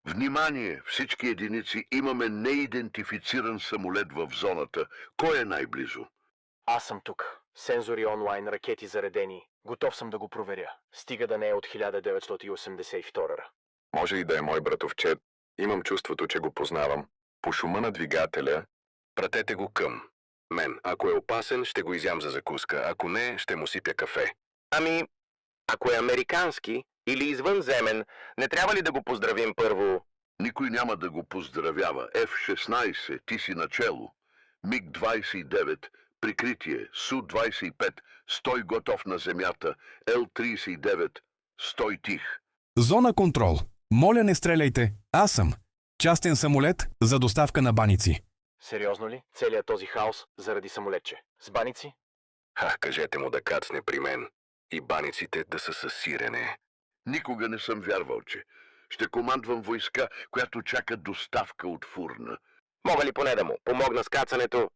Внимание, всички единици, имаме неидентифициран самолет в зоната. Кой е най-близо? Аз съм тук. Сензори онлайн, ракети заредени. Готов съм да го проверя. Стига да не е от 1982. Може и да е мой братовчет. Имам чувството, че го познавам. По шума на двигателя, пратете го към мен. Ако е опасен, ще го изям за закуска. Ако не, ще му сипя кафе. Ами, ако е американски или извънземен, не трябва ли да го поздравим първо? Никой няма да го поздравява. F-16, ти си начело. МиГ-29, прикритие. Су-25, стой готов на земята. Л-39, стой тих. Зона контрол. Моля, не стреляйте. Аз съм. Частен самолет за доставка на баници. Сериозно ли? Целият този хаос заради самолетче. С баници? Кажете му да кацне при мен. И баниците да са със сирене. Никога не съм вярвал, че ще командвам войска, която чака доставка от Фурна. Мога ли поне да му помогна с кацането?